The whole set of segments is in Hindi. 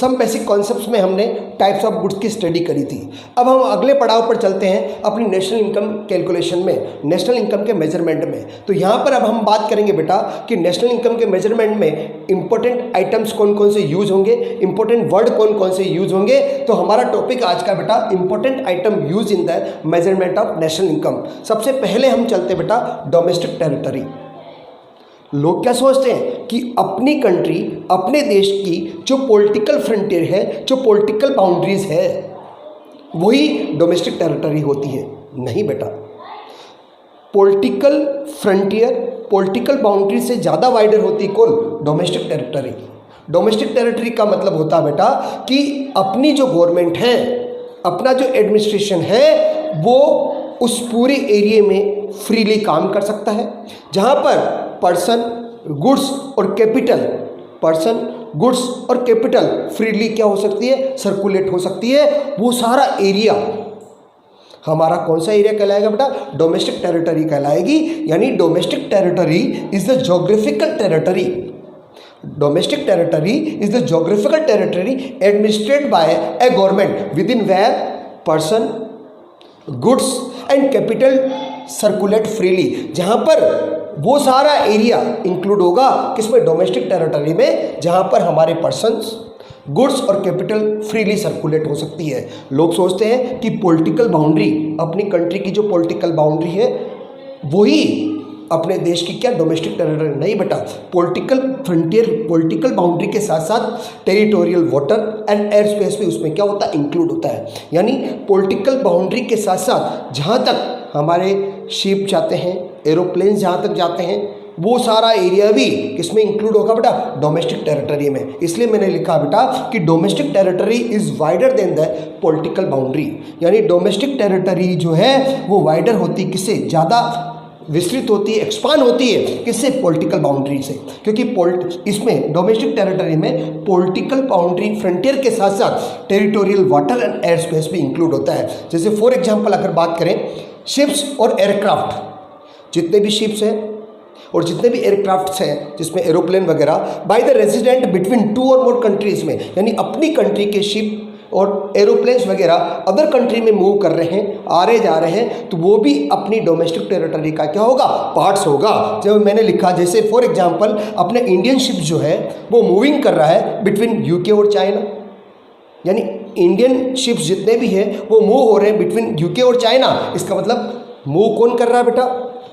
सम बेसिक कॉन्सेप्ट्स में हमने टाइप्स ऑफ गुड्स की स्टडी करी थी। अब हम अगले पड़ाव पर चलते हैं अपनी नेशनल इनकम कैलकुलेशन में, नेशनल इनकम के मेजरमेंट में। तो यहाँ पर अब हम बात करेंगे बेटा कि नेशनल इनकम के मेजरमेंट में इंपॉर्टेंट आइटम्स कौन कौन से यूज होंगे, इंपॉर्टेंट वर्ड कौन कौन से यूज होंगे। तो हमारा टॉपिक आज का बेटा important item use in the measurement of national income. सबसे पहले हम चलते बेटा डोमेस्टिक टेरिटरी। लोग क्या सोचते हैं कि अपनी कंट्री, अपने देश की जो पॉलिटिकल फ्रंटियर है, जो पॉलिटिकल बाउंड्रीज है, वही डोमेस्टिक टेरिटरी होती है। नहीं बेटा, पॉलिटिकल फ्रंटियर, पॉलिटिकल बाउंड्री से ज़्यादा वाइडर होती कौन? Domestic territory. डोमेस्टिक टेरिटरी का मतलब होता है बेटा कि अपनी जो गवर्नमेंट है, अपना जो एडमिनिस्ट्रेशन है, वो उस पूरे एरिया में फ्रीली काम कर सकता है, जहाँ पर पर्सन, गुड्स और कैपिटल, पर्सन, गुड्स और कैपिटल फ्रीली क्या हो सकती है? सर्कुलेट हो सकती है। वो सारा एरिया हमारा कौन सा एरिया कहलाएगा बेटा? डोमेस्टिक टेरिटरी कहलाएगी। यानी domestic territory is the geographical territory. Domestic territory is the geographical territory administered by a government within where person, goods and capital circulate freely. जहाँ पर वो सारा एरिया इंक्लूड होगा किसमें? डोमेस्टिक टेरिटरी में, जहाँ पर हमारे पर्सन्स, गुड्स और कैपिटल फ्रीली सर्कुलेट हो सकती है। लोग सोचते हैं कि पॉलिटिकल बाउंड्री, अपनी कंट्री की जो पॉलिटिकल बाउंड्री है वही अपने देश की क्या? Domestic territory. नहीं बेटा, पॉलिटिकल फ्रंटियर, पॉलिटिकल बाउंड्री के साथ साथ territorial water and air space भी उसमें क्या होता है? इंक्लूड होता है। यानी पॉलिटिकल बाउंड्री के साथ साथ जहाँ तक हमारे शिप जाते हैं, एरोप्लेन जहाँ तक जाते हैं, वो सारा एरिया भी किसमें इंक्लूड होगा बेटा? डोमेस्टिक टेरिटरी में। इसलिए मैंने लिखा बेटा कि domestic territory is wider than the political boundary. यानी डोमेस्टिक टेरिटरी जो है वो वाइडर होती, किससे? ज़्यादा विस्तृत होती है, एक्सपांड होती है, किससे? पॉलिटिकल बाउंड्री से। क्योंकि इसमें डोमेस्टिक टेरिटरी में पॉलिटिकल बाउंड्री फ्रंटियर के साथ साथ territorial water and air space भी इंक्लूड होता है। जैसे फॉर एग्जांपल अगर बात करें, शिप्स और एयरक्राफ्ट, जितने भी शिप्स हैं और जितने भी एयरक्राफ्ट्स हैं जिसमें एरोप्लेन वगैरह, बाय द रेजिडेंट बिटवीन 2 और मोर कंट्रीज में, यानी अपनी कंट्री के शिप और एरोप्लेन्स वगैरह अदर कंट्री में मूव कर रहे हैं, आ रहे जा रहे हैं, तो वो भी अपनी डोमेस्टिक टेरिटरी का क्या होगा? पार्ट्स होगा। जब मैंने लिखा जैसे फॉर एग्जांपल अपने इंडियन शिप जो है वो मूविंग कर रहा है बिटवीन यूके और चाइना, यानी इंडियन शिप्स जितने भी हैं वो मूव हो रहे हैं बिटवीन यूके और चाइना। इसका मतलब मूव कौन कर रहा है बेटा?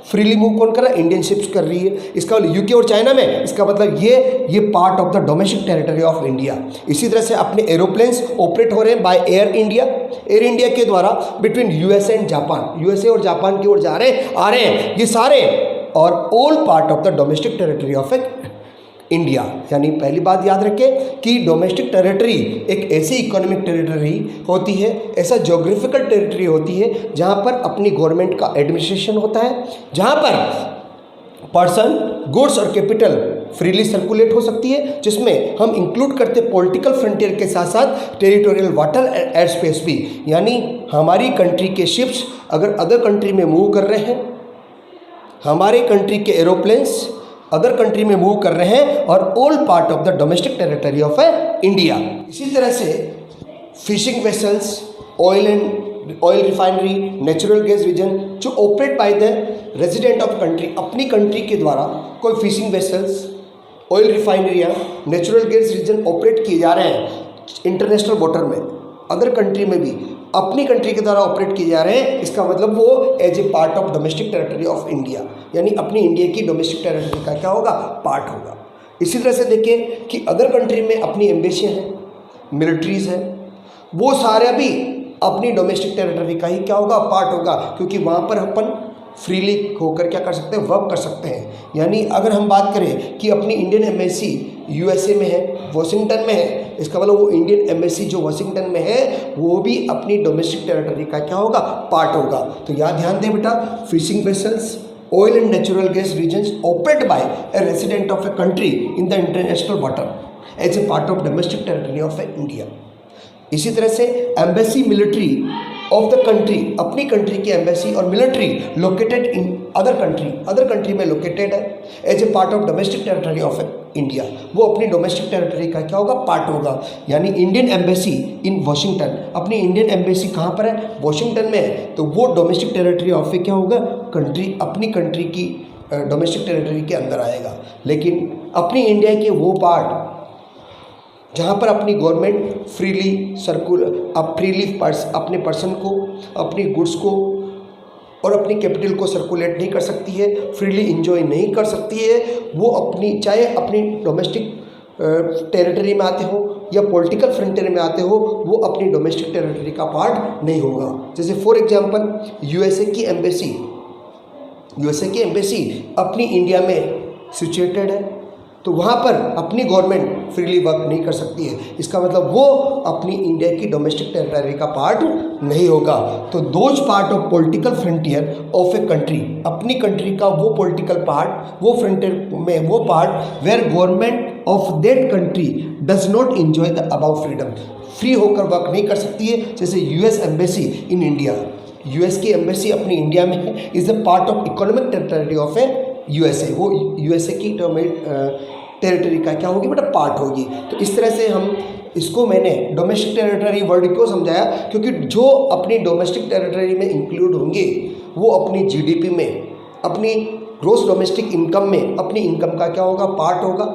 फ्रीली मूव कौन कर रहा है? इंडियन शिप्स कर रही है। इसका यूके और चाइना में, इसका मतलब ये part of the domestic territory of India. इसी तरह से अपने एरोप्लेन्स ऑपरेट हो रहे हैं by air India, air India के द्वारा between USA and Japan, USA और जापान की ओर जा रहे हैं, आ रहे हैं, ये सारे और all part of the domestic territory of India. यानी पहली बात याद रखें कि डोमेस्टिक टेरिटरी एक ऐसी इकोनॉमिक टेरिटरी होती है, ऐसा ज्योग्राफिकल टेरिटरी होती है जहाँ पर अपनी गवर्नमेंट का एडमिनिस्ट्रेशन होता है, जहाँ पर पर्सन, गुड्स और कैपिटल फ्रीली सर्कुलेट हो सकती है, जिसमें हम इंक्लूड करते पॉलिटिकल फ्रंटियर के साथ साथ territorial water and air space भी। यानी हमारी कंट्री के शिप्स अगर अदर कंट्री में मूव कर रहे हैं, हमारे कंट्री के एरोप्लेन्स अदर कंट्री में मूव कर रहे हैं, और all part of the domestic territory of India. इसी तरह से fishing vessels, oil refinery, natural gas region जो operate by the resident of country, अपनी कंट्री के द्वारा कोई फिशिंग वेसल्स, ऑयल रिफाइनरियाँ, नेचुरल गैस रीजन ऑपरेट किए जा रहे हैं इंटरनेशनल वाटर में, अदर कंट्री में भी अपनी कंट्री के द्वारा ऑपरेट किए जा रहे हैं। इसका मतलब वो as a part of domestic territory of India, यानी अपनी इंडिया की डोमेस्टिक टेरिटरी का क्या होगा? पार्ट होगा। इसी तरह से देखिए कि अदर कंट्री में अपनी एम्बेसियाँ हैं, मिलिट्रीज हैं, वो सारे भी अपनी डोमेस्टिक टेरिटरी का ही क्या होगा? पार्ट होगा, क्योंकि वहाँ पर अपन फ्रीली होकर क्या कर सकते हैं? वर्क कर सकते हैं। यानी अगर हम बात करें कि अपनी इंडियन एम्बेसी यूएसए में है, वॉशिंगटन में है, इसका मतलब वो इंडियन एम्बेसी जो वॉशिंगटन में है वो भी अपनी डोमेस्टिक टेरिटरी का क्या होगा? पार्ट होगा। तो यहाँ ध्यान दें बेटा, fishing vessels, oil and natural gas regions operate by a resident of a country in the international water as a part of domestic territory of India. इसी तरह से embassy, military of the country, अपनी कंट्री की एम्बेसी और military located in other country में लोकेटेड है as a part of domestic territory of India, वो अपनी डोमेस्टिक टेरिटरी का क्या होगा, पार्ट होगा। यानी इंडियन एम्बेसी इन वॉशिंगटन, अपनी इंडियन एम्बेसी कहाँ पर है, वॉशिंगटन में है, तो वो डोमेस्टिक टेरिटरी ऑफ क्या होगा, कंट्री, अपनी कंट्री की डोमेस्टिक टेरिटरी के अंदर आएगा। लेकिन अपनी इंडिया के वो पार्ट जहाँ पर अपनी गवर्नमेंट फ्रीली अपने पर्सन को, अपनी गुड्स को और अपनी कैपिटल को सर्कुलेट नहीं कर सकती है, फ्रीली इंजॉय नहीं कर सकती है, वो अपनी, चाहे अपनी डोमेस्टिक टेरिटरी में आते हो या पॉलिटिकल फ्रंटियर में आते हो, वो अपनी डोमेस्टिक टेरिटरी का पार्ट नहीं होगा। जैसे फॉर एग्जांपल यूएसए की एम्बेसी अपनी इंडिया में सिचुएटेड है, तो वहाँ पर अपनी गवर्नमेंट फ्रीली वर्क नहीं कर सकती है, इसका मतलब वो अपनी इंडिया की डोमेस्टिक टेरिटरी का पार्ट नहीं होगा। तो those part of political frontier of a country, अपनी कंट्री का वो पॉलिटिकल पार्ट, वो फ्रंटियर में वो part where government of that country does not enjoy the about freedom, free होकर वर्क नहीं कर सकती है। जैसे US embassy in India, US की एम्बेसी अपनी इंडिया में है, is a part of economic territory of a USA, वो यूएसए की टेरिटरी का क्या होगी बेटा, पार्ट होगी। तो इस तरह से हम इसको, मैंने डोमेस्टिक टेरिटरी वर्ड क्यों समझाया, क्योंकि जो अपनी डोमेस्टिक टेरिटरी में इंक्लूड होंगे वो अपनी जीडीपी में, अपनी ग्रोस डोमेस्टिक इनकम में, अपनी इनकम का क्या होगा, पार्ट होगा,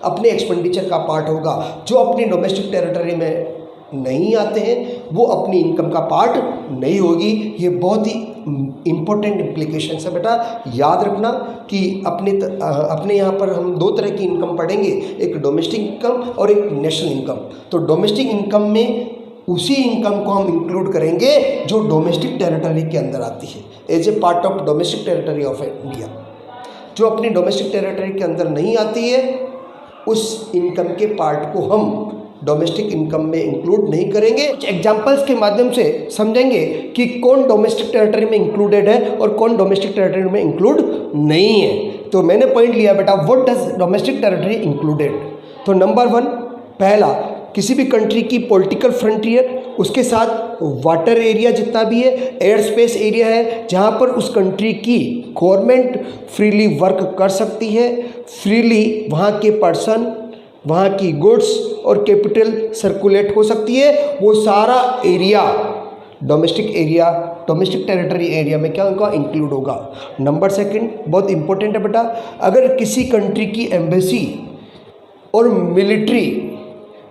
अपने एक्सपेंडिचर का पार्ट होगा। जो अपनी डोमेस्टिक टेरिटरी में नहीं आते हैं वो अपनी इनकम का पार्ट नहीं होगी। ये बहुत ही इम्पोर्टेंट इम्प्लीकेशन है बेटा, याद रखना कि अपने यहाँ पर हम दो तरह की इनकम पढ़ेंगे, एक डोमेस्टिक इनकम और एक नेशनल इनकम। तो डोमेस्टिक इनकम में उसी इनकम को हम इंक्लूड करेंगे जो डोमेस्टिक टेरिटरी के अंदर आती है, as a part of domestic territory of India. जो अपनी डोमेस्टिक टेरिटरी के अंदर नहीं आती है उस इनकम के पार्ट को हम डोमेस्टिक इनकम में इंक्लूड नहीं करेंगे। कुछ एग्जांपल्स के माध्यम से समझेंगे कि कौन डोमेस्टिक टेरिटरी में इंक्लूडेड है और कौन डोमेस्टिक टेरिटरी में इंक्लूड नहीं है। तो मैंने पॉइंट लिया बेटा, what does domestic territory included. तो नंबर 1, पहला, किसी भी कंट्री की पॉलिटिकल फ्रंटियर, उसके साथ वाटर एरिया जितना भी है, एयर स्पेस एरिया है, जहाँ पर उस कंट्री की गवर्नमेंट फ्रीली वर्क कर सकती है, फ्रीली वहाँ के पर्सन, वहाँ की गुड्स और कैपिटल सर्कुलेट हो सकती है, वो सारा एरिया डोमेस्टिक टेरिटरी एरिया में क्या उनका इंक्लूड होगा। नंबर 2 बहुत इंपॉर्टेंट है बेटा, अगर किसी कंट्री की एम्बेसी और मिलिट्री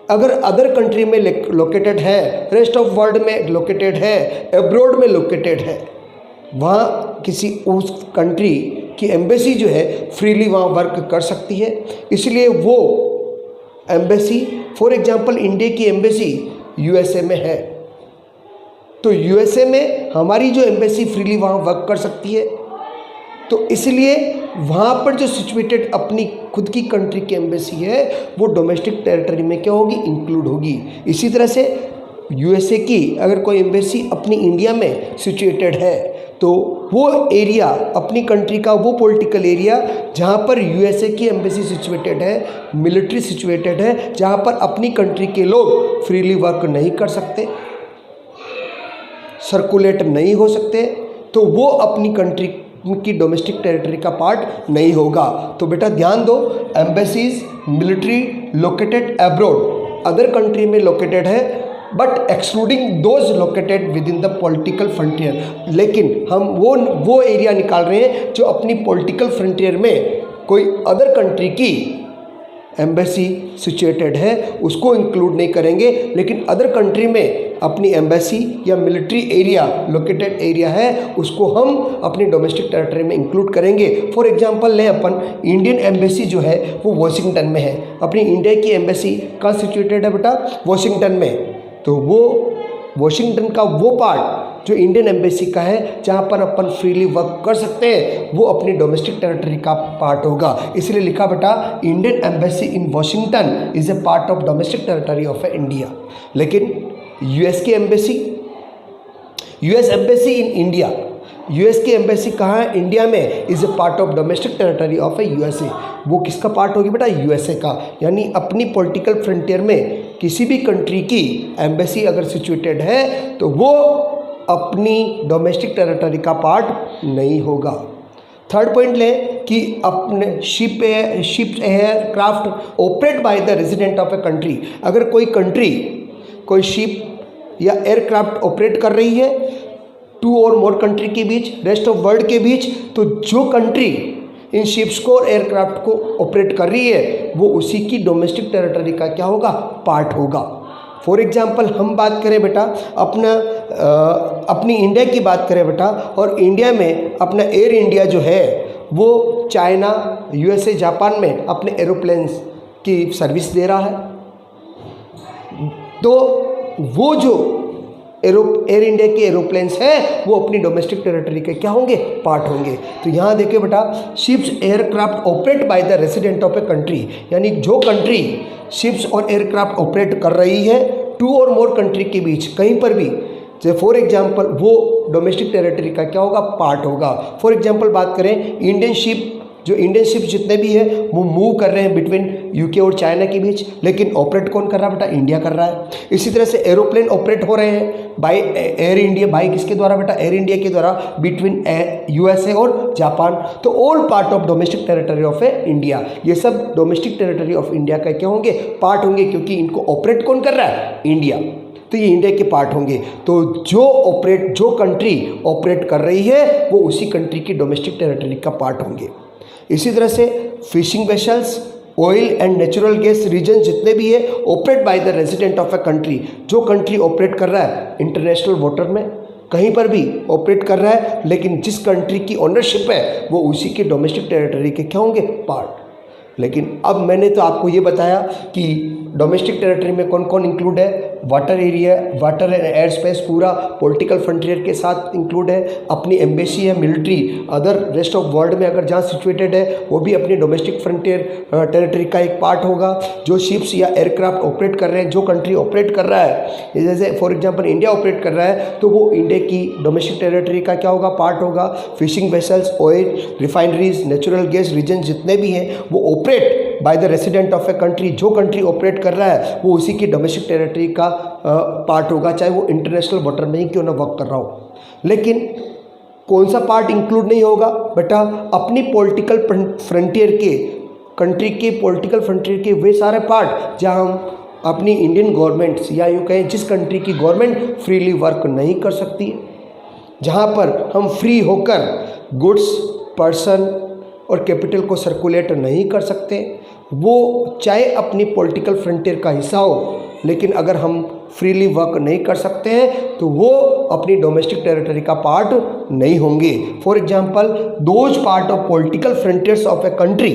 अगर अदर कंट्री में लोकेटेड है, रेस्ट ऑफ वर्ल्ड में लोकेटेड है, एब्रॉड में लोकेटेड है, वहाँ किसी उस कंट्री की एम्बेसी जो है फ्रीली वहाँ वर्क कर सकती है। इसलिए वो एम्बेसी, फॉर एग्जांपल इंडिया की एम्बेसी यूएसए में है, तो यूएसए में हमारी जो एम्बेसी फ्रीली वहाँ वर्क कर सकती है, तो इसलिए वहाँ पर जो सिचुएटेड अपनी खुद की कंट्री की एम्बेसी है वो डोमेस्टिक टेरिटरी में क्या होगी, इंक्लूड होगी। इसी तरह से यूएसए की अगर कोई एम्बेसी अपनी इंडिया में सिचुएटेड है तो वो एरिया, अपनी कंट्री का वो पॉलिटिकल एरिया जहाँ पर यूएसए की एम्बेसी सिचुएटेड है, मिलिट्री सिचुएटेड है, जहाँ पर अपनी कंट्री के लोग फ्रीली वर्क नहीं कर सकते, सर्कुलेट नहीं हो सकते, तो वो अपनी कंट्री की डोमेस्टिक टेरिटरी का पार्ट नहीं होगा। तो बेटा ध्यान दो, embassies military located abroad, other country में लोकेटेड है, but excluding those located with in the political frontier. लेकिन हम वो एरिया निकाल रहे हैं जो अपनी पॉलिटिकल फ्रंटियर में कोई अदर कंट्री की एम्बेसी सिचुएटेड है, उसको इंक्लूड नहीं करेंगे। लेकिन अदर कंट्री में अपनी एम्बेसी या मिलिट्री एरिया लोकेटेड एरिया है, उसको हम अपनी डोमेस्टिक टेरिटरी में इंक्लूड करेंगे। फॉर एग्जांपल लें अपन, इंडियन एम्बेसी जो है वो वॉशिंगटन में है, अपनी इंडिया की एम्बेसी कहाँ सिचुएटेड है बेटा, वॉशिंगटन में। तो वो वॉशिंगटन का वो पार्ट जो इंडियन एम्बेसी का है जहाँ पर अपन फ्रीली वर्क कर सकते हैं, वो अपनी डोमेस्टिक टेरिटरी का पार्ट होगा। इसलिए लिखा बेटा, Indian embassy in Washington is a part of domestic territory of India. लेकिन यूएस की embassy, US embassy in India, US की एम्बेसी कहाँ है, इंडिया में, is a part of domestic territory of USA. वो किसका पार्ट होगी बेटा, यूएसए का। यानी अपनी पॉलिटिकल फ्रंटियर में किसी भी कंट्री की एम्बेसी अगर सिचुएटेड है तो वो अपनी डोमेस्टिक टेरिटरी का पार्ट नहीं होगा। थर्ड पॉइंट लें कि अपने ship aircraft operate by the resident of a country. अगर कोई कंट्री कोई शिप या एयरक्राफ्ट ऑपरेट कर रही है 2 और मोर कंट्री के बीच, रेस्ट ऑफ वर्ल्ड के बीच, तो जो कंट्री इन शिप्स को और एयरक्राफ्ट को ऑपरेट कर रही है वो उसी की डोमेस्टिक टेरिटरी का क्या होगा, पार्ट होगा। फॉर एग्जांपल हम बात करें बेटा अपनी इंडिया की बात करें बेटा, और इंडिया में अपना एयर इंडिया जो है वो चाइना, यूएसए, जापान में अपने एरोप्लेन्स की सर्विस दे रहा है, तो वो जो एयर इंडिया के एरोप्लेन्स हैं वो अपनी डोमेस्टिक टेरिटरी के क्या होंगे, पार्ट होंगे। तो यहाँ देखिए बेटा, ships aircraft operate by the resident of a country, यानी जो कंट्री शिप्स और एयरक्राफ्ट ऑपरेट कर रही है 2 और मोर कंट्री के बीच कहीं पर भी, जैसे फॉर एग्जांपल वो डोमेस्टिक टेरिटरी का क्या होगा, पार्ट होगा। फॉर एग्जांपल बात करें इंडियन शिप जितने भी है वो मूव कर रहे हैं बिटवीन यूके और चाइना के बीच, लेकिन ऑपरेट कौन कर रहा है बेटा, इंडिया कर रहा है। इसी तरह से एरोप्लेन ऑपरेट हो रहे हैं बाय एयर इंडिया, बाय किसके द्वारा बेटा, एयर इंडिया के द्वारा, बिटवीन यूएसए और जापान। तो all part of domestic territory of India, ये सब डोमेस्टिक टेरिटरी ऑफ इंडिया का क्या होंगे, पार्ट होंगे, क्योंकि इनको ऑपरेट कौन कर रहा है, इंडिया, तो ये इंडिया के पार्ट होंगे। तो जो कंट्री ऑपरेट कर रही है वो उसी कंट्री की डोमेस्टिक टेरिटरी का पार्ट होंगे। इसी तरह से fishing vessels, oil and natural gas region जितने भी है operate by the resident of a country, जो कंट्री ऑपरेट कर रहा है इंटरनेशनल वाटर में कहीं पर भी ऑपरेट कर रहा है, लेकिन जिस कंट्री की ओनरशिप है वो उसी के डोमेस्टिक टेरिटरी के क्या होंगे, पार्ट। लेकिन अब मैंने तो आपको ये बताया कि डोमेस्टिक टेरिटरी में कौन कौन इंक्लूड है, water area, water and air space पूरा पॉलिटिकल फ्रंटियर के साथ इंक्लूड है, अपनी एम्बेसी है, military, other rest of world में अगर जहाँ सिचुएटेड है वो भी अपनी डोमेस्टिक फ्रंटियर टेरिटरी का एक पार्ट होगा। जो शिप्स या एयरक्राफ्ट ऑपरेट कर रहे हैं, जो कंट्री ऑपरेट कर रहा है, जैसे फॉर एग्जांपल इंडिया ऑपरेट कर रहा है, तो वो इंडिया की डोमेस्टिक टेरिटरी का क्या होगा, पार्ट होगा। Fishing vessels, oil refineries, natural gas region जितने भी हैं वो operate by the resident of a country, जो कंट्री ऑपरेट कर रहा है वो उसी की डोमेस्टिक टेरिटरी का पार्ट होगा, चाहे वो इंटरनेशनल वाटर में ही क्यों ना वर्क कर रहा हो। लेकिन कौन सा पार्ट इंक्लूड नहीं होगा बेटा, अपनी पॉलिटिकल फ्रंटियर के, कंट्री के पॉलिटिकल फ्रंटियर के वे सारे पार्ट जहां हम अपनी इंडियन गवर्नमेंट्स या यूँ कहें जिस कंट्री की गवर्नमेंट फ्रीली वर्क नहीं कर सकती है, जहाँ पर हम फ्री होकर गुड्स, पर्सन और कैपिटल को सर्कुलेट नहीं कर सकते, वो चाहे अपनी पॉलिटिकल फ्रंटियर का हिस्सा हो, लेकिन अगर हम फ्रीली वर्क नहीं कर सकते हैं तो वो अपनी डोमेस्टिक टेरिटरी का पार्ट नहीं होंगे। For example those part of political frontiers of a country,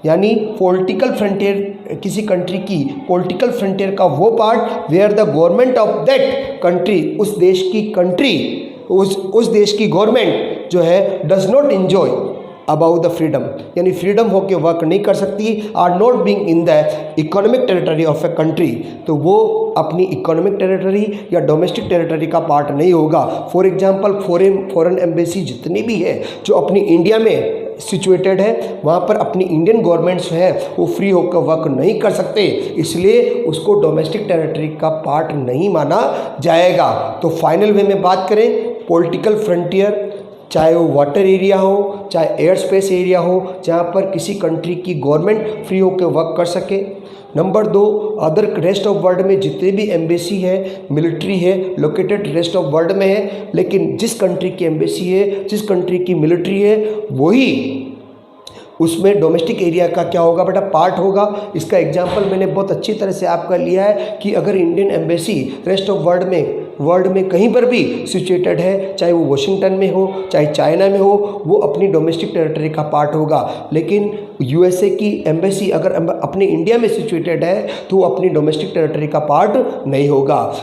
यानी पॉलिटिकल फ्रंटियर किसी कंट्री की पॉलिटिकल फ्रंटियर का वो part where the government of that country, उस देश की कंट्री, उस देश की गवर्नमेंट जो है does not enjoy about the freedom, यानी फ्रीडम होकर वर्क नहीं कर सकती, are not being in the economic territory of a country, तो वो अपनी इकोनॉमिक टेरिटरी या डोमेस्टिक टेरिटरी का पार्ट नहीं होगा। फॉर एग्जांपल फॉरेन एम्बेसी जितनी भी है जो अपनी इंडिया में सिचुएटेड है, वहाँ पर अपनी इंडियन गवर्नमेंट्स है वो फ्री होकर वर्क नहीं कर सकते, इसलिए उसको डोमेस्टिक टेरिटरी का पार्ट नहीं माना जाएगा। तो फाइनल वे में बात करें, पॉलिटिकल फ्रंटियर चाहे वो वाटर एरिया हो, चाहे एयर स्पेस एरिया हो, जहाँ पर किसी कंट्री की गवर्नमेंट फ्री होकर वर्क कर सके। Number 2, other rest of world में जितने भी एम्बेसी है, मिलिट्री है, लोकेटेड रेस्ट ऑफ वर्ल्ड में है, लेकिन जिस कंट्री की एम्बेसी है, जिस कंट्री की मिलिट्री है, वही उसमें डोमेस्टिक एरिया का क्या होगा बेटा, पार्ट होगा। इसका एग्जांपल मैंने बहुत अच्छी तरह से आपका लिया है कि अगर Indian embassy rest of world में कहीं पर भी सिचुएटेड है, चाहे वो वाशिंगटन में हो, चाहे चाइना में हो, वो अपनी डोमेस्टिक टेरिटरी का पार्ट होगा। लेकिन यूएसए की एम्बेसी अगर अपने इंडिया में सिचुएटेड है तो वो अपनी डोमेस्टिक टेरिटरी का पार्ट नहीं होगा।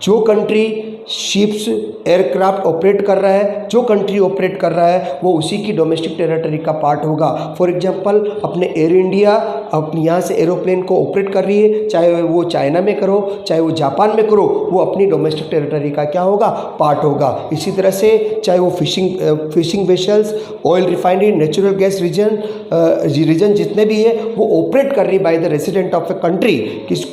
जो कंट्री शिप्स एयरक्राफ्ट ऑपरेट कर रहा है, जो कंट्री ऑपरेट कर रहा है वो उसी की डोमेस्टिक टेरिटरी का पार्ट होगा। फॉर एग्जांपल अपने एयर इंडिया अपनी यहाँ से एरोप्लेन को ऑपरेट कर रही है, चाहे वो चाइना में करो, चाहे वो जापान में करो, वो अपनी डोमेस्टिक टेरिटरी का क्या होगा, पार्ट होगा। इसी तरह से चाहे वो fishing vessels, oil refinery, natural gas region जितने भी है वो ऑपरेट कर रही है by the resident of a country,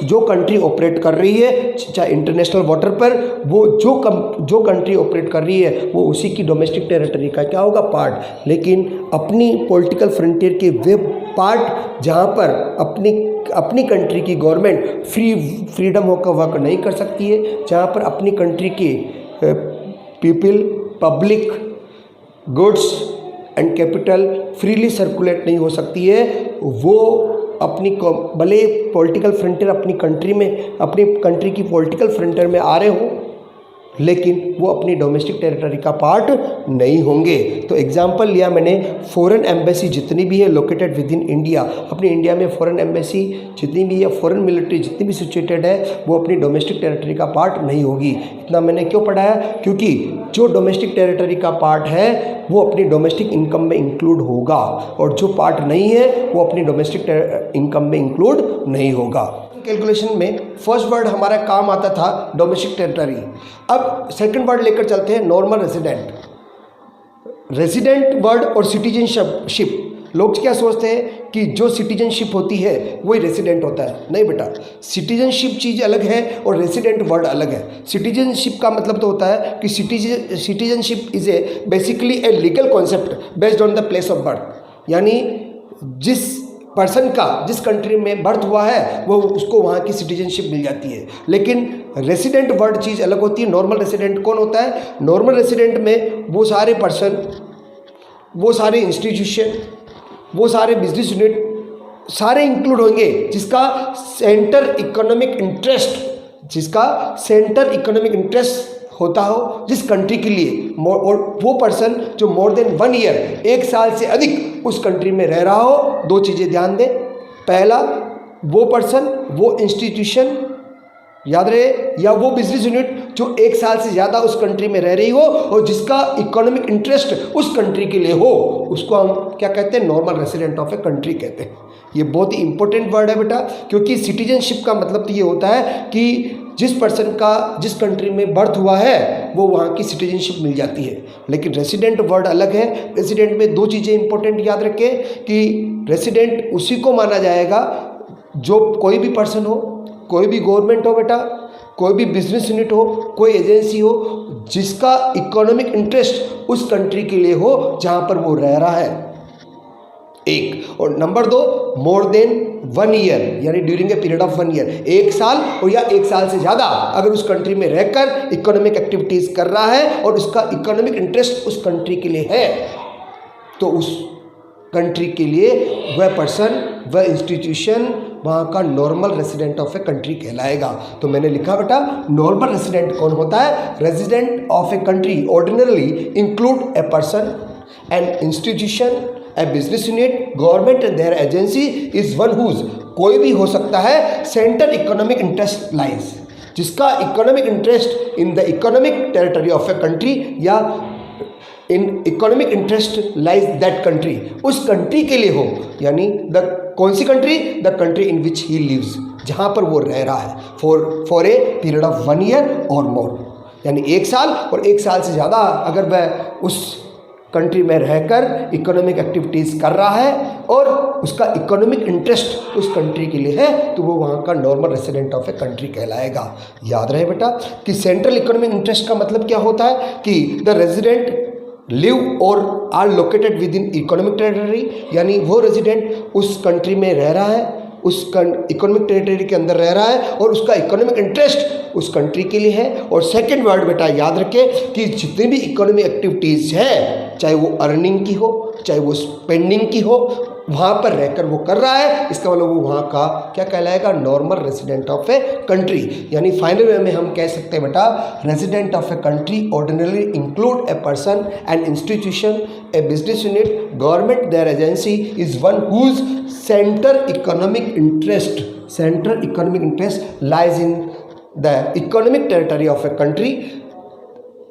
जो कंट्री ऑपरेट कर रही है चाहे इंटरनेशनल वाटर पर, वो जो कंट्री ऑपरेट कर रही है वो उसी की डोमेस्टिक टेरिटरी का क्या होगा, पार्ट। लेकिन अपनी पॉलिटिकल फ्रंटियर के वे पार्ट जहाँ पर अपनी कंट्री की गवर्नमेंट फ्रीडम होकर वर्क नहीं कर सकती है, जहाँ पर अपनी कंट्री के people, public goods and capital freely circulate नहीं हो सकती है, वो अपनी भले पॉलिटिकल फ्रंटियर अपनी कंट्री की पॉलिटिकल फ्रंटियर में आ रहे हों, लेकिन वो अपनी डोमेस्टिक टेरिटरी का पार्ट नहीं होंगे। तो एग्जांपल लिया मैंने, फॉरेन एम्बेसी जितनी भी है लोकेटेड विद इन इंडिया, अपनी इंडिया में फॉरेन एम्बेसी जितनी भी है, फॉरेन मिलिट्री जितनी भी सिचुएटेड है, वो अपनी डोमेस्टिक टेरिटरी का पार्ट नहीं होगी। इतना मैंने क्यों पढ़ाया, क्योंकि जो डोमेस्टिक टेरिटरी का पार्ट है वो अपनी डोमेस्टिक इनकम में इंक्लूड होगा, और जो पार्ट नहीं है वो अपनी डोमेस्टिक इनकम में इंक्लूड नहीं होगा। कैलकुलेशन में फर्स्ट वर्ड हमारा काम आता था डोमेस्टिक टेरिटरी। अब सेकंड वर्ड लेकर चलते हैं नॉर्मल रेजिडेंट। रेजिडेंट वर्ड और सिटीजनशिप, लोग क्या सोचते हैं कि जो सिटीजनशिप होती है वही रेजिडेंट होता है। नहीं बेटा, सिटीजनशिप चीज़ अलग है और रेजिडेंट वर्ड अलग है। सिटीजनशिप का मतलब तो होता है कि citizenship is a basically a legal concept based on the place of birth, यानी जिस पर्सन का जिस कंट्री में बर्थ हुआ है वो उसको वहाँ की सिटीजनशिप मिल जाती है। लेकिन रेसिडेंट वर्ड चीज़ अलग होती है। नॉर्मल रेसिडेंट कौन होता है, नॉर्मल रेसिडेंट में वो सारे पर्सन, वो सारे इंस्टीट्यूशन, वो सारे बिजनेस यूनिट सारे इंक्लूड होंगे जिसका सेंटर इकोनॉमिक इंटरेस्ट होता हो जिस कंट्री के लिए, और वो पर्सन जो मोर देन 1 ईयर, 1 साल से अधिक उस कंट्री में रह रहा हो। 2 चीज़ें ध्यान दें, पहला वो पर्सन, वो इंस्टीट्यूशन याद रहे, या वो बिजनेस यूनिट जो 1 साल से ज़्यादा उस कंट्री में रह रही हो और जिसका इकोनॉमिक इंटरेस्ट उस कंट्री के लिए हो, उसको हम क्या कहते हैं, normal resident of a country कहते हैं। ये बहुत ही इंपॉर्टेंट वर्ड है बेटा, क्योंकि सिटीजनशिप का मतलब तो ये होता है कि जिस पर्सन का जिस कंट्री में बर्थ हुआ है वो वहाँ की सिटीजनशिप मिल जाती है। लेकिन रेसिडेंट वर्ड अलग है। रेसिडेंट में 2 चीज़ें इंपॉर्टेंट याद रखें कि रेसिडेंट उसी को माना जाएगा जो कोई भी पर्सन हो, कोई भी गवर्नमेंट हो बेटा, कोई भी बिजनेस यूनिट हो, कोई एजेंसी हो, जिसका इकोनॉमिक इंटरेस्ट उस कंट्री के लिए हो जहाँ पर वो रह रहा है, एक। और नंबर 2, मोर देन 1 ईयर, यानी during a period of 1 year, 1 साल और या 1 साल से ज़्यादा अगर उस कंट्री में रहकर इकोनॉमिक एक्टिविटीज़ कर रहा है और उसका इकोनॉमिक इंटरेस्ट उस कंट्री के लिए है, तो उस कंट्री के लिए वह पर्सन, वह इंस्टीट्यूशन वहाँ का normal resident of a country कहलाएगा। तो मैंने लिखा बेटा, नॉर्मल रेसिडेंट कौन होता है, resident of a country ordinarily include a person, an institution, a business unit, government and their agency is one whose, कोई भी हो सकता है, सेंटर इकोनॉमिक इंटरेस्ट लाइज, जिसका economic interest in the economic territory of a country या in economic interest lies that country, उस कंट्री के लिए हो, यानी कौन सी country, the country in which he lives, जहाँ पर वो रह रहा है, for a period of 1 year और मोर, यानी 1 साल और 1 साल से ज़्यादा अगर वह उस कंट्री में रहकर इकोनॉमिक एक्टिविटीज़ कर रहा है और उसका इकोनॉमिक इंटरेस्ट उस कंट्री के लिए है, तो वो वहाँ का normal resident of a country कहलाएगा। याद रहे बेटा कि सेंट्रल इकोनॉमिक इंटरेस्ट का मतलब क्या होता है कि द रेजिडेंट लिव और are located within economic territory, यानी वो रेजिडेंट उस कंट्री में रह रहा है, उस इकोनॉमिक टेरिटरी के अंदर रह रहा है और उसका इकोनॉमिक इंटरेस्ट उस कंट्री के लिए है। और सेकंड वर्ड बेटा याद रखें कि जितनी भी इकोनॉमिक एक्टिविटीज़ है, चाहे वो अर्निंग की हो, चाहे वो स्पेंडिंग की हो, वहाँ पर रहकर वो कर रहा है, इसका मतलब वो वहाँ का क्या कहलाएगा, normal resident of a country. यानी फाइनल वे में हम कह सकते हैं बेटा, resident of a country ordinarily include a person, an institution, a business unit, government their agency is one whose centre economic interest lies in the economic territory of a country,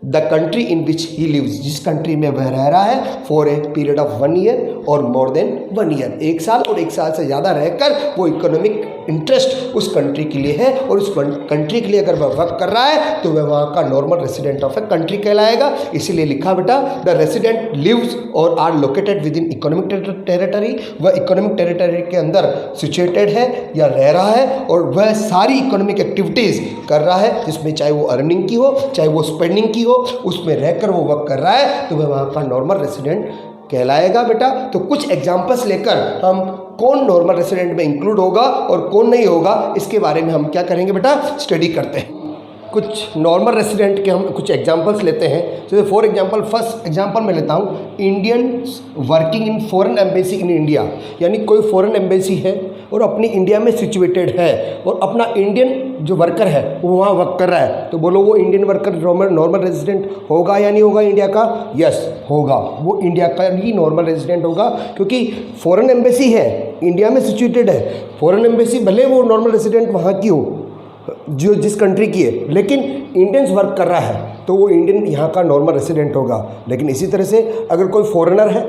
the country in which he lives, जिस कंट्री में वह रह रहा है, for a period of 1 year और मोर देन 1 ईयर, 1 साल और 1 साल से ज़्यादा रहकर वो इकोनॉमिक इंटरेस्ट उस कंट्री के लिए है और उस कंट्री के लिए अगर वह वर्क कर रहा है तो वह वहाँ का normal resident of a country कहलाएगा। इसीलिए लिखा बेटा द रेसिडेंट लिव्स और are located within economic territory, वह इकोनॉमिक टेरिटरी के अंदर सिचुएटेड है या रह रहा है और वह सारी इकोनॉमिक एक्टिविटीज़ कर रहा है, जिसमें चाहे वो अर्निंग की हो चाहे वो स्पेंडिंग की हो, उसमें रहकर वो वर्क कर रहा है तो वह वहाँ का नॉर्मल रेसिडेंट कहलाएगा बेटा। तो कुछ एग्जांपल्स लेकर हम कौन नॉर्मल रेसिडेंट में इंक्लूड होगा और कौन नहीं होगा इसके बारे में हम क्या करेंगे बेटा, स्टडी करते हैं। कुछ नॉर्मल रेसिडेंट के हम कुछ एग्जांपल्स लेते हैं। जैसे फॉर एग्जांपल फर्स्ट एग्जांपल मैं लेता हूँ Indians working in foreign embassy in India, यानी कोई फॉरेन एम्बेसी है और अपनी इंडिया में सिचुएटेड है और अपना इंडियन जो वर्कर है वो वहाँ वर्क कर रहा है, तो बोलो वो इंडियन वर्कर नॉर्मल रेजिडेंट होगा या नहीं होगा इंडिया का? यस होगा, वो इंडिया का ही नॉर्मल रेजिडेंट होगा, क्योंकि फॉरेन एम्बेसी है, इंडिया में सिचुएटेड है। फॉरेन एम्बेसी भले वो नॉर्मल रेजिडेंट वहाँ की हो जो जिस कंट्री की है, लेकिन इंडियंस वर्क कर रहा है तो वो इंडियन यहाँ का नॉर्मल रेजिडेंट होगा। लेकिन इसी तरह से अगर कोई फॉरेनर है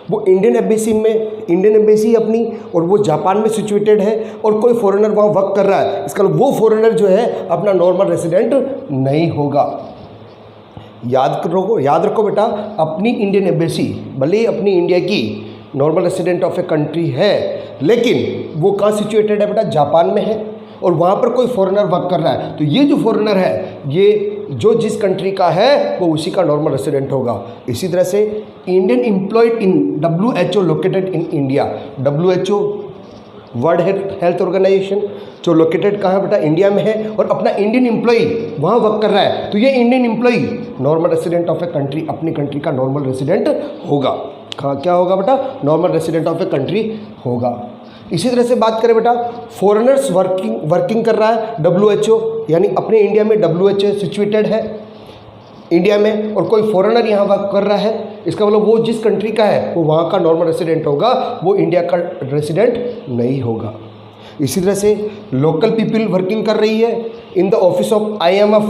वो इंडियन एम्बेसी अपनी और वो जापान में सिचुएटेड है और कोई फॉरेनर वहाँ वर्क कर रहा है, इसका वो फॉरेनर जो है अपना नॉर्मल रेसिडेंट नहीं होगा। याद रखो बेटा, अपनी इंडियन एम्बेसी भले ही अपनी इंडिया की normal resident of a country है, लेकिन वो कहाँ सिचुएटेड है बेटा? जापान में है और वहाँ पर कोई फॉरेनर वर्क कर रहा है, तो ये जो फॉरेनर है ये जो जिस कंट्री का है वो उसी का नॉर्मल रेसिडेंट होगा। इसी तरह से Indian employed in WHO located in India, WHO world health organisation जो लोकेटेड कहाँ है बेटा? इंडिया में है और अपना इंडियन एम्प्लॉई वहाँ वर्क कर रहा है, तो ये Indian employee normal resident of a country, अपनी कंट्री का नॉर्मल रेसिडेंट होगा। क्या होगा बेटा? Normal resident of a country होगा। इसी तरह से बात करें बेटा, फॉरेनर्स वर्किंग कर रहा है WHO, यानी अपने इंडिया में WHO सिचुएटेड है इंडिया में और कोई फॉरेनर यहाँ वर्क कर रहा है, इसका मतलब वो जिस कंट्री का है वो वहाँ का नॉर्मल रेसिडेंट होगा, वो इंडिया का रेसिडेंट नहीं होगा। इसी तरह से लोकल पीपल वर्किंग कर रही है in the office of IMF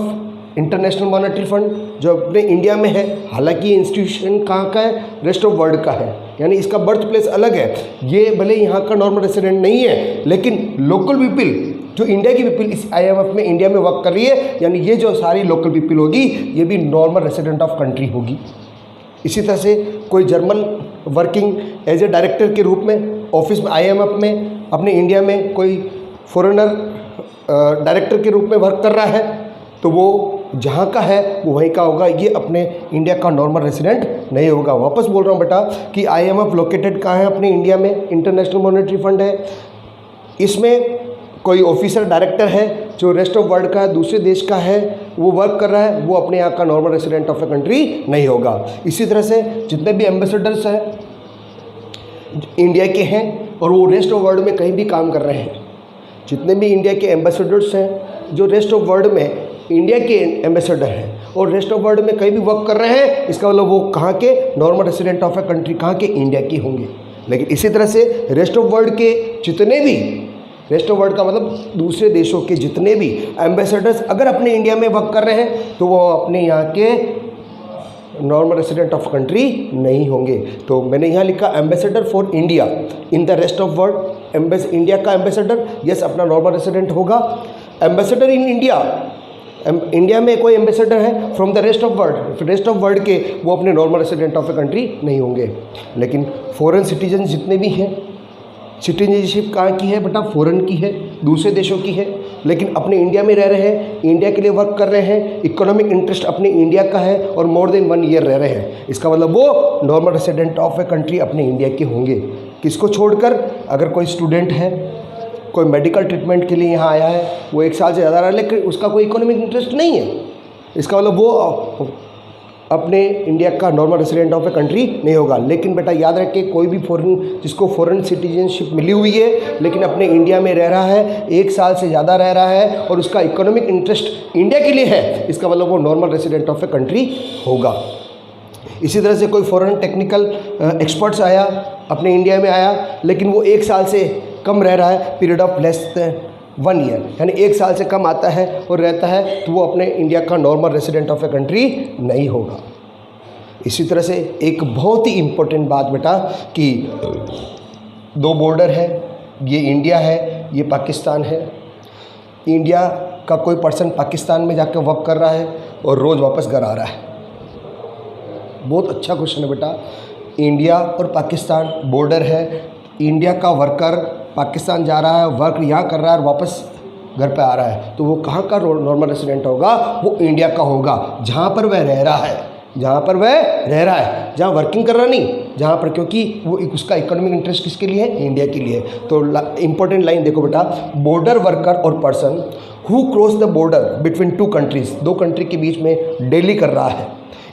international monetary fund, जो अपने इंडिया में है, हालांकि ये इंस्टीट्यूशन कहाँ का है? रेस्ट ऑफ वर्ल्ड का है, यानी इसका बर्थ प्लेस अलग है, ये भले यहाँ का नॉर्मल रेसिडेंट नहीं है, लेकिन लोकल पीपल जो इंडिया की पीपल इस IMF में इंडिया में वर्क कर रही है, यानी ये जो सारी लोकल पीपल होगी ये भी नॉर्मल रेसिडेंट ऑफ कंट्री होगी। इसी तरह से कोई German working as a director के रूप में ऑफिस में IMF में अपने इंडिया में कोई फॉरेनर डायरेक्टर के रूप में वर्क कर रहा है, तो वो जहाँ का है वो वहीं का होगा, ये अपने इंडिया का नॉर्मल रेसिडेंट नहीं होगा। वापस बोल रहा हूँ बेटा कि IMF लोकेटेड कहाँ है? अपने इंडिया में, इंटरनेशनल मॉनेटरी फंड है, इसमें कोई ऑफिसर डायरेक्टर है जो रेस्ट ऑफ वर्ल्ड का है, दूसरे देश का है, वो वर्क कर रहा है, वो अपने यहाँ का normal resident of a country नहीं होगा। इसी तरह से जितने भी एम्बेसडर्स हैं इंडिया के हैं और वो रेस्ट ऑफ वर्ल्ड में कहीं भी काम कर रहे हैं, जितने भी इंडिया के एम्बेसडर्स हैं जो रेस्ट ऑफ वर्ल्ड में इंडिया के एम्बेसडर हैं और रेस्ट ऑफ वर्ल्ड में कहीं भी वर्क कर रहे हैं, इसका मतलब वो कहाँ के? Normal resident of a country कहाँ के? इंडिया के होंगे। लेकिन इसी तरह से रेस्ट ऑफ वर्ल्ड के जितने भी, रेस्ट ऑफ वर्ल्ड का मतलब दूसरे देशों के जितने भी एम्बेसडर्स अगर अपने इंडिया में वर्क कर रहे हैं तो वो अपने यहाँ के नॉर्मल रेसिडेंट ऑफ कंट्री नहीं होंगे। तो मैंने यहाँ लिखा ambassador for India in the rest of world, India का एम्बेसडर यस अपना नॉर्मल रेसिडेंट होगा। एम्बेसडर इन इंडिया, इंडिया में कोई एम्बेसडर है from the rest of world के, वो अपने normal resident of a country नहीं होंगे। लेकिन फॉरेन सिटीजन जितने भी हैं, सिटीजनशिप कहाँ की है बेटा? फॉरेन की है, दूसरे देशों की है, लेकिन अपने इंडिया में रह रहे हैं, इंडिया के लिए वर्क कर रहे हैं, इकोनॉमिक इंटरेस्ट अपने इंडिया का है और मोर देन 1 ईयर रह रहे हैं, इसका मतलब वो normal resident of a country अपने इंडिया के होंगे। किसको छोड़कर? अगर कोई स्टूडेंट है, कोई मेडिकल ट्रीटमेंट के लिए यहाँ आया है, वो 1 साल से ज़्यादा रहा, लेकिन उसका कोई इकोनॉमिक इंटरेस्ट नहीं है, इसका मतलब वो अपने इंडिया का normal resident of a country नहीं होगा। लेकिन बेटा याद रखें, कोई भी जिसको फॉरेन सिटीजनशिप मिली हुई है लेकिन अपने इंडिया में रह रहा है, 1 साल से ज़्यादा रह रहा है और उसका इकोनॉमिक इंटरेस्ट इंडिया के लिए है, इसका मतलब वो normal resident of a country होगा। इसी तरह से कोई फॉरेन टेक्निकल एक्सपर्ट्स आया, अपने इंडिया में आया, लेकिन वो 1 साल से कम रह रहा है, पीरियड ऑफ लेस 1 ईयर, यानी 1 साल से कम आता है और रहता है, तो वो अपने इंडिया का normal resident of a country नहीं होगा। इसी तरह से एक बहुत ही इम्पोर्टेंट बात बेटा कि 2 बॉर्डर है, ये इंडिया है, ये पाकिस्तान है। इंडिया का कोई पर्सन पाकिस्तान में जाकर वर्क कर रहा है और रोज़ वापस घर आ रहा है। बहुत अच्छा क्वेश्चन है बेटा। इंडिया और पाकिस्तान बॉर्डर है, इंडिया का वर्कर पाकिस्तान जा रहा है, वर्क यहाँ कर रहा है और वापस घर पे आ रहा है, तो वो कहाँ का नॉर्मल रेसिडेंट होगा? वो इंडिया का होगा, जहाँ पर वह रह रहा है, जहाँ पर वह रह रहा है, जहाँ वर्किंग कर रहा नहीं, जहाँ पर, क्योंकि वो उसका इकोनॉमिक इंटरेस्ट किसके लिए है? इंडिया के लिए। तो इंपॉर्टेंट लाइन देखो बेटा, बॉर्डर वर्कर और person who cross the border between two countries, दो कंट्री के बीच में डेली कर रहा है,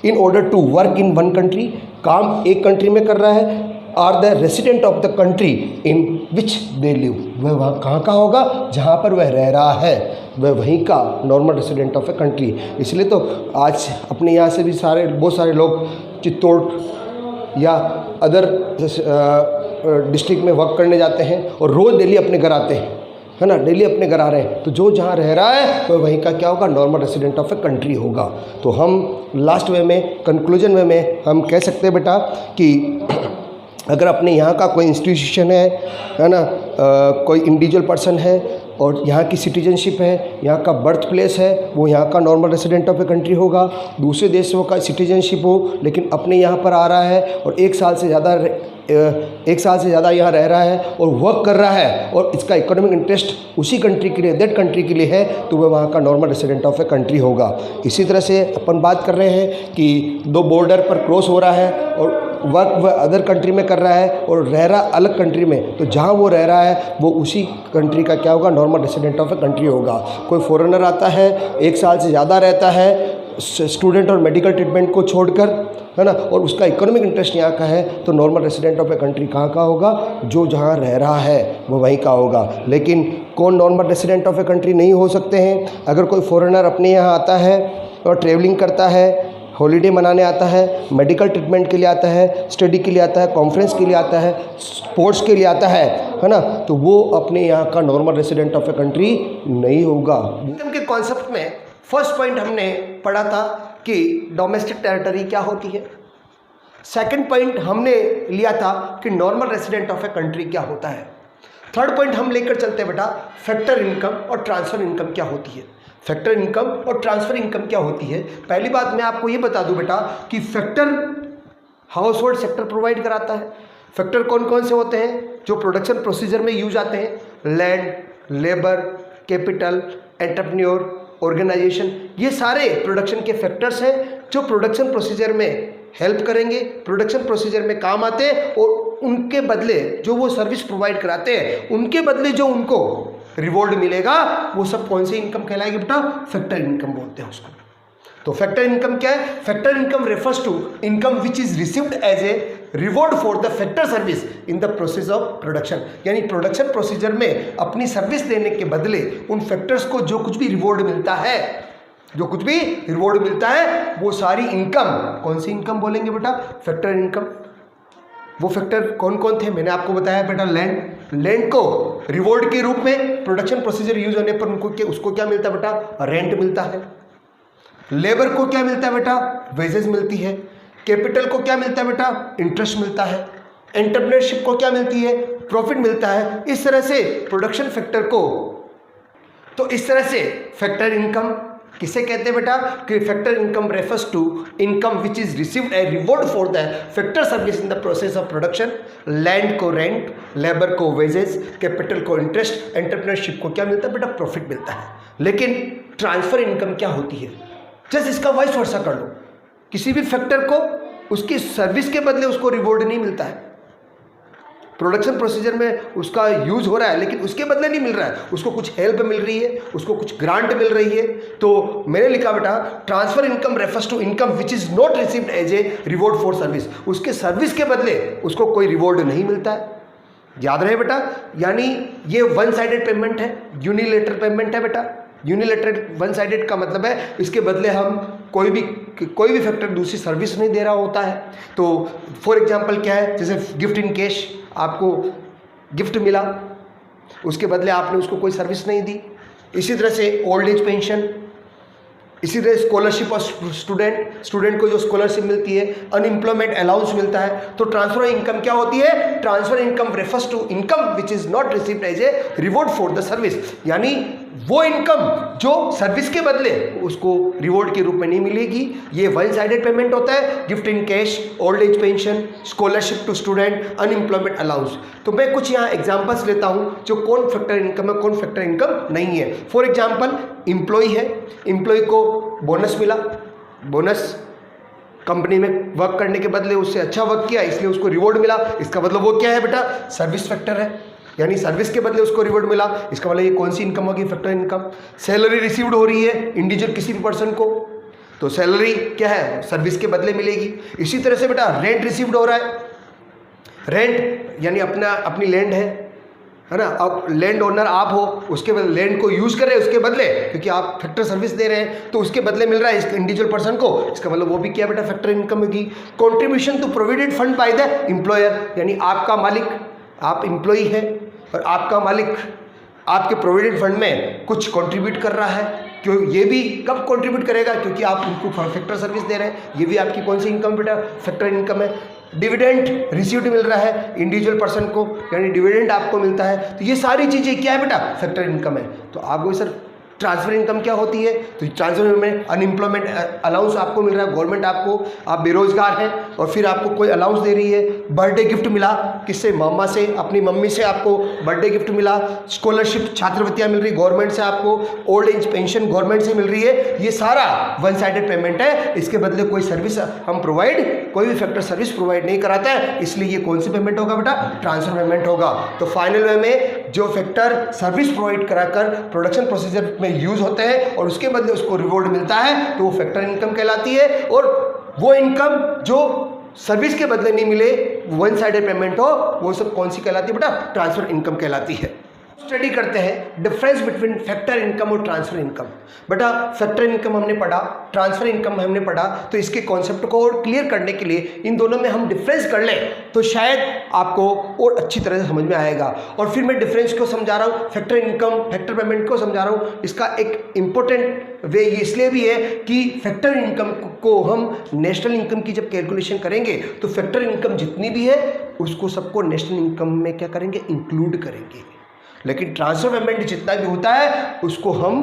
in order to work in one country, काम एक कंट्री में कर रहा है, are the resident of the country in which they live, वह वहाँ कहाँ का होगा? जहाँ पर वह रह रहा है, वह वहीं का normal resident of a country. इसलिए तो आज अपने यहाँ से भी बहुत सारे लोग चित्तौड़ या अदर डिस्ट्रिक्ट में वर्क करने जाते हैं और रोज़ डेली अपने घर आते हैं, है ना, डेली अपने घर आ रहे हैं, तो जो जहाँ रह रहा है वह वहीं का क्या होगा? Normal resident of a country होगा। तो हम लास्ट वे में, कंक्लूजन वे में हम कह सकते हैं बेटा कि अगर अपने यहाँ का कोई इंस्टीट्यूशन है ना, कोई इंडिविजुअल पर्सन है और यहाँ की सिटीजनशिप है, यहाँ का बर्थ प्लेस है, वो यहाँ का normal resident of a country होगा। दूसरे देशों का सिटीजनशिप हो लेकिन अपने यहाँ पर आ रहा है और एक साल से ज़्यादा यहाँ रह रहा है और वर्क कर रहा है और इसका इकोनॉमिक इंटरेस्ट उसी कंट्री के लिए, दैट कंट्री के लिए है, तो वह वहाँ का normal resident of a country होगा। इसी तरह से अपन बात कर रहे हैं कि दो बॉर्डर पर क्रॉस हो रहा है और वर्क वह अदर कंट्री में कर रहा है और रह रहा अलग कंट्री में, तो जहाँ वो रह रहा है वो उसी कंट्री का क्या होगा? Normal resident of a country होगा। कोई फॉरेनर आता है, एक साल से ज़्यादा रहता है स्टूडेंट और मेडिकल ट्रीटमेंट को छोड़कर, है ना, और उसका इकोनॉमिक इंटरेस्ट यहाँ का है, तो normal resident of a country कहाँ का होगा? जो जहाँ रह रहा है वो वहीं का होगा। लेकिन कौन normal resident of a country नहीं हो सकते हैं? अगर कोई फॉरेनर अपने यहाँ आता है और ट्रेवलिंग करता है, हॉलीडे मनाने आता है, मेडिकल ट्रीटमेंट के लिए आता है, स्टडी के लिए आता है, कॉन्फ्रेंस के लिए आता है, स्पोर्ट्स के लिए आता है ना, तो वो अपने यहाँ का normal resident of a country नहीं होगा। इनकम के कॉन्सेप्ट में फर्स्ट पॉइंट हमने पढ़ा था कि डोमेस्टिक टेरिटरी क्या होती है। सेकंड पॉइंट हमने लिया था कि normal resident of a country क्या होता है। थर्ड पॉइंट हम लेकर चलते हैं बेटा, फैक्टर इनकम और ट्रांसफ़र इनकम क्या होती है। फैक्टर इनकम और ट्रांसफ़र इनकम क्या होती है? पहली बात मैं आपको ये बता दूं बेटा कि factor house hold sector provide कराता है। फैक्टर कौन कौन से होते हैं? जो प्रोडक्शन प्रोसीजर में यूज आते हैं, land, labour, capital, entrepreneur, organisation, ये सारे प्रोडक्शन के फैक्टर्स हैं जो प्रोडक्शन प्रोसीजर में हेल्प करेंगे, प्रोडक्शन प्रोसीजर में काम आते हैं और उनके बदले जो वो सर्विस प्रोवाइड कराते हैं उनके बदले जो उनको रिवॉर्ड मिलेगा वो सब कौन सी इनकम कहलाएगी बेटा? फैक्टर इनकम बोलते हैं उसको। तो फैक्टर इनकम क्या है? Factor income refers to income which is received as a reward for the factor service in the process of production, यानी प्रोडक्शन प्रोसीजर में अपनी सर्विस देने के बदले उन फैक्टर्स को जो कुछ भी रिवॉर्ड मिलता है, जो कुछ भी रिवॉर्ड मिलता है, वो सारी इनकम, कौन सी इनकम बोलेंगे बेटा? Factor income. वो फैक्टर कौन कौन थे? मैंने आपको बताया बेटा, लैंड को रिवॉर्ड के रूप में प्रोडक्शन प्रोसीजर यूज होने पर उसको क्या मिलता है बेटा? रेंट मिलता है। लेबर को क्या मिलता है बेटा? वेजेस मिलती है। कैपिटल को क्या मिलता है बेटा? इंटरेस्ट मिलता है। एंटरप्रेन्योरशिप को क्या मिलती है? प्रॉफिट मिलता है। इस तरह से प्रोडक्शन फैक्टर को, तो इस तरह से फैक्टर इनकम किसे कहते हैं बेटा? कि factor income refers to income which is received a reward for the factor service in the process of production. Land को रेंट, लेबर को वेजेस, कैपिटल को इंटरेस्ट, एंटरप्रेन्योरशिप को क्या मिलता है बेटा? प्रॉफिट मिलता है। लेकिन ट्रांसफर इनकम क्या होती है? जस्ट इसका वाइस वर्सा कर लो, किसी भी फैक्टर को उसकी सर्विस के बदले उसको रिवॉर्ड नहीं मिलता है। प्रोडक्शन प्रोसीजर में उसका यूज हो रहा है लेकिन उसके बदले नहीं मिल रहा है, उसको कुछ हेल्प मिल रही है, उसको कुछ ग्रांट मिल रही है। तो मैंने लिखा बेटा, transfer income refers to income which is not received as a reward for service. उसके सर्विस के बदले उसको कोई रिवॉर्ड नहीं मिलता है। याद रहे बेटा, यानी ये वन साइडेड पेमेंट है, यूनिलेटरल पेमेंट है बेटा। यूनिलेटरल वन साइडेड का मतलब है इसके बदले हम कोई भी फैक्टर दूसरी सर्विस नहीं दे रहा होता है। तो फॉर एग्जांपल क्या है? जैसे गिफ्ट इन कैश, आपको गिफ्ट मिला, उसके बदले आपने उसको कोई सर्विस नहीं दी। इसी तरह से ओल्ड एज पेंशन, इसी तरह स्कॉलरशिप और स्टूडेंट को जो स्कॉलरशिप मिलती है, अनएम्प्लॉयमेंट अलाउंस मिलता है। तो ट्रांसफर इनकम क्या होती है? Transfer income refers to income which is not received as a reward for the service, यानी वो इनकम जो सर्विस के बदले उसको रिवॉर्ड के रूप में नहीं मिलेगी। ये वन साइडेड पेमेंट होता है, gift in cash, old age pension, scholarship to student, unemployment allowance. तो मैं कुछ यहाँ एग्जांपल्स लेता हूँ जो कौन फैक्टर इनकम है, कौन फैक्टर इनकम नहीं है। फॉर एग्जांपल, एम्प्लॉय है, एम्प्लॉय को बोनस मिला, बोनस कंपनी में वर्क करने के बदले उससे अच्छा वर्क किया इसलिए उसको रिवॉर्ड मिला, इसका मतलब वो क्या है बेटा? सर्विस फैक्टर है, यानी सर्विस के बदले उसको रिवॉर्ड मिला, इसका मतलब ये कौन सी इनकम होगी? Factor income. सैलरी रिसीव्ड हो रही है इंडिविजुअल किसी भी पर्सन को, तो सैलरी क्या है? सर्विस के बदले मिलेगी। इसी तरह से बेटा रेंट रिसीव्ड हो रहा है, रेंट यानी अपनी लैंड है ना, अब लैंड ओनर आप हो, उसके बदले लैंड को यूज़ कर रहे हैं उसके बदले, क्योंकि आप फैक्टर सर्विस दे रहे हैं तो उसके बदले मिल रहा है इस इंडिविजुअल पर्सन को, इसका मतलब वो भी क्या बेटा? फैक्टर इनकम होगी। Contribution to provident fund by the employer, यानी आपका मालिक, आप एम्प्लॉई है और आपका मालिक आपके प्रोविडेंट फंड में कुछ कंट्रीब्यूट कर रहा है, क्यों? ये भी कब कंट्रीब्यूट करेगा? क्योंकि आप उनको फैक्टर सर्विस दे रहे हैं, ये भी आपकी कौन सी इनकम बेटा? फैक्टर इनकम है। डिविडेंड रिसीव्ड मिल रहा है इंडिविजुअल पर्सन को, यानी डिविडेंड आपको मिलता है, तो ये सारी चीज़ें क्या है बेटा? फैक्टर इनकम है। तो आपको सर ट्रांसफर इनकम क्या होती है? तो ट्रांसफर में अनएम्प्लॉयमेंट अलाउंस आपको मिल रहा है, गवर्नमेंट आपको, आप बेरोजगार हैं और फिर आपको कोई अलाउंस दे रही है, बर्थडे गिफ्ट मिला, किससे? मामा से, अपनी मम्मी से आपको बर्थडे गिफ्ट मिला, स्कॉलरशिप छात्रवृत्तियाँ मिल रही गवर्नमेंट से आपको, ओल्ड एज पेंशन गवर्नमेंट से मिल रही है, ये सारा वन साइडेड पेमेंट है। इसके बदले कोई सर्विस हम कोई भी फैक्टर सर्विस प्रोवाइड नहीं कराता है, इसलिए ये कौन सी पेमेंट होगा बेटा? ट्रांसफर पेमेंट होगा। तो फाइनल में जो फैक्टर सर्विस प्रोवाइड कराकर प्रोडक्शन प्रोसीजर यूज होते हैं और उसके बदले उसको रिवॉर्ड मिलता है तो वो फैक्टर इनकम कहलाती है। और वो इनकम जो सर्विस के बदले नहीं मिले, वन साइडेड पेमेंट हो, वो सब कौन सी कहलाती है बेटा? ट्रांसफर इनकम कहलाती है। स्टडी करते हैं डिफरेंस बिटवीन फैक्टर इनकम और ट्रांसफर इनकम। बेटा फैक्टर इनकम हमने पढ़ा, ट्रांसफर इनकम हमने पढ़ा, तो इसके कॉन्सेप्ट को और क्लियर करने के लिए इन दोनों में हम डिफरेंस कर लें तो शायद आपको और अच्छी तरह से समझ में आएगा। और फिर मैं डिफरेंस को समझा रहा हूँ, फैक्टर इनकम, फैक्टर पेमेंट को समझा रहा हूँ। इसका एक इम्पोर्टेंट वे इसलिए भी है कि फैक्टर इनकम को हम नेशनल इनकम की जब कैलकुलेशन करेंगे तो फैक्टर इनकम जितनी भी है उसको सबको नेशनल इनकम में क्या करेंगे? इंक्लूड करेंगे। लेकिन ट्रांसफर पेमेंट जितना भी होता है उसको हम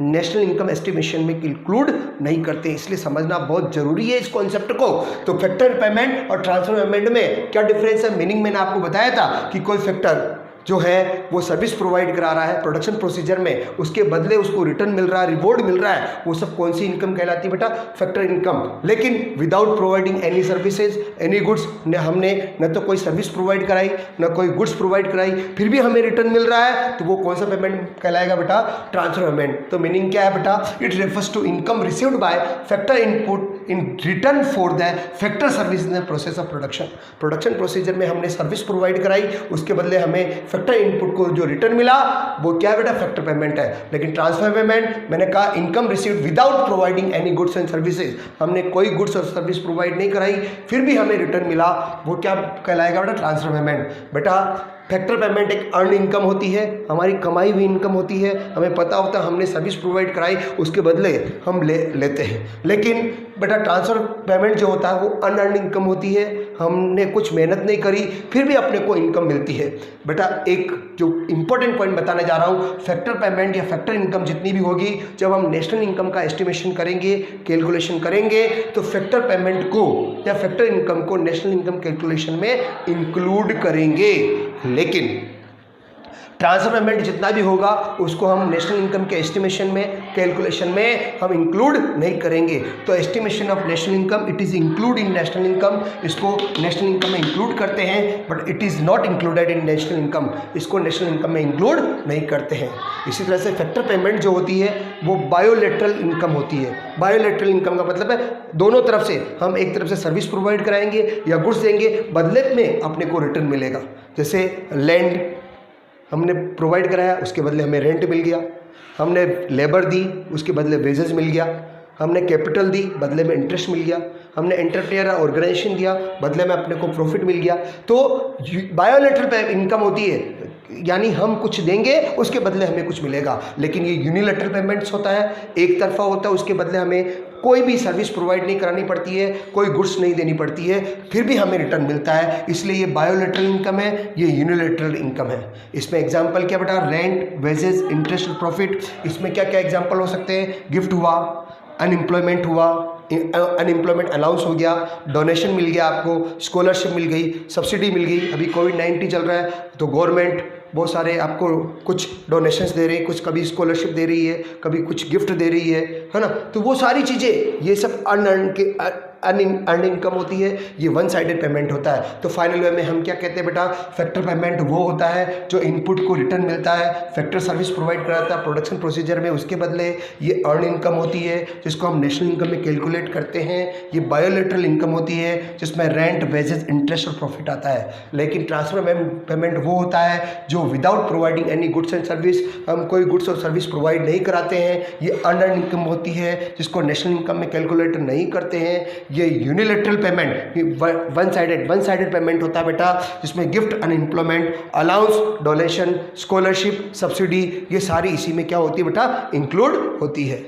नेशनल इनकम एस्टिमेशन में इंक्लूड नहीं करते, इसलिए समझना बहुत जरूरी है इस कॉन्सेप्ट को। तो फैक्टर पेमेंट और ट्रांसफर पेमेंट में क्या डिफरेंस है? मीनिंग मैंने आपको बताया था कि कोई फैक्टर जो है वो सर्विस प्रोवाइड करा रहा है प्रोडक्शन प्रोसीजर में, उसके बदले उसको रिटर्न मिल रहा है, रिवॉर्ड मिल रहा है, वो सब कौन सी इनकम कहलाती है बेटा? Factor income. लेकिन without providing any services any goods, हमने न तो कोई सर्विस प्रोवाइड कराई न कोई गुड्स प्रोवाइड कराई, फिर भी हमें रिटर्न मिल रहा है, तो वो कौन सा पेमेंट कहलाएगा बेटा? Transfer payment. तो मीनिंग क्या है बेटा? It refers to income received by factor input in return for the factor service in the process of production. Production procedure में हमने सर्विस प्रोवाइड कराई, उसके बदले हमें फैक्टर इनपुट को जो रिटर्न मिला वो क्या बेटा? फैक्टर पेमेंट है। लेकिन ट्रांसफर पेमेंट मैंने कहा income received without providing any goods and services, हमने कोई गुड्स और सर्विस प्रोवाइड नहीं कराई फिर भी हमें रिटर्न मिला, वो क्या कहलाएगा बेटा? Transfer payment. बेटा फैक्टर पेमेंट एक अर्न इनकम होती है, हमारी कमाई हुई इनकम होती है, हमें पता होता है हमने सर्विस प्रोवाइड कराई उसके बदले हम लेते हैं। लेकिन बेटा ट्रांसफर पेमेंट जो होता है वो अनअर्न इनकम होती है, हमने कुछ मेहनत नहीं करी फिर भी अपने को इनकम मिलती है। बेटा एक जो इंपॉर्टेंट पॉइंट बताने जा रहा हूँ, फैक्टर पेमेंट या फैक्टर इनकम जितनी भी होगी, जब हम नेशनल इनकम का एस्टिमेशन करेंगे, कैलकुलेशन करेंगे, तो फैक्टर पेमेंट को या फैक्टर इनकम को नेशनल इनकम कैलकुलेशन में इंक्लूड करेंगे। लेकिन ट्रांसफर पेमेंट जितना भी होगा उसको हम नेशनल इनकम के एस्टिमेशन में, कैलकुलेशन में हम इंक्लूड नहीं करेंगे। तो estimation of national income it is include in national income, इसको नेशनल इनकम में इंक्लूड करते हैं, but it is not included in national income, इसको नेशनल इनकम में इंक्लूड नहीं करते हैं। इसी तरह से फैक्टर पेमेंट जो होती है वो बायोलेटरल इनकम होती है। बायोलेटरल इनकम का मतलब है दोनों तरफ से, हम एक तरफ से सर्विस प्रोवाइड कराएंगे या गुड्स देंगे, बदले में अपने को रिटर्न मिलेगा। जैसे लैंड हमने प्रोवाइड कराया उसके बदले हमें रेंट मिल गया, हमने लेबर दी उसके बदले वेजेस मिल गया, हमने कैपिटल दी बदले में इंटरेस्ट मिल गया, हमने एंटरप्रेन्योर ऑर्गेनाइजेशन दिया बदले में अपने को प्रॉफिट मिल गया। तो बायोलेटरल इनकम होती है, यानी हम कुछ देंगे उसके बदले हमें कुछ मिलेगा। लेकिन ये यूनिलैटरल पेमेंट्स होता है, एक तरफा होता है, उसके बदले हमें कोई भी सर्विस प्रोवाइड नहीं करानी पड़ती है, कोई गुड्स नहीं देनी पड़ती है, फिर भी हमें रिटर्न मिलता है। इसलिए ये बायोलैटरल इनकम है, ये यूनिलैटरल इनकम है। इसमें एग्जांपल क्या बेटा, रेंट, वेजेस, इंटरेस्ट, प्रॉफिट। इसमें क्या क्या एग्जांपल हो सकते हैं, गिफ्ट हुआ, अनएम्प्लॉयमेंट हुआ, अनएम्प्लॉयमेंट अलाउंस हो गया, डोनेशन मिल गया आपको, स्कॉलरशिप मिल गई, सब्सिडी मिल गई। अभी कोविड-19 चल रहा है तो गवर्नमेंट बहुत सारे आपको कुछ डोनेशंस दे रही है, कुछ कभी स्कॉलरशिप दे रही है, कभी कुछ गिफ्ट दे रही है ना। तो वो सारी चीज़ें, ये सब अर्न इनकम होती है, ये वन साइडेड पेमेंट होता है। तो फाइनल वे में हम क्या कहते हैं बेटा, फैक्टर पेमेंट वो होता है जो इनपुट को रिटर्न मिलता है, फैक्टर सर्विस प्रोवाइड कराता है प्रोडक्शन प्रोसीजर में, उसके बदले ये अर्न इनकम होती है जिसको हम नेशनल इनकम में कैलकुलेट करते हैं। ये बायोलैटरल इनकम होती है जिसमें रेंट, वेजेस, इंटरेस्ट और प्रॉफिट आता है। लेकिन ट्रांसफर पेमेंट वो होता है जो without providing any goods and service, हम कोई गुड्स और सर्विस प्रोवाइड नहीं कराते हैं, ये अर्न इनकम होती है जिसको नेशनल इनकम में कैलकुलेट नहीं करते हैं। ये unilateral payment one sided payment होता है बेटा, जिसमें gift, unemployment, allowance, donation, scholarship, subsidy, ये सारी इसी में क्या होती है बेटा, इंक्लूड होती है।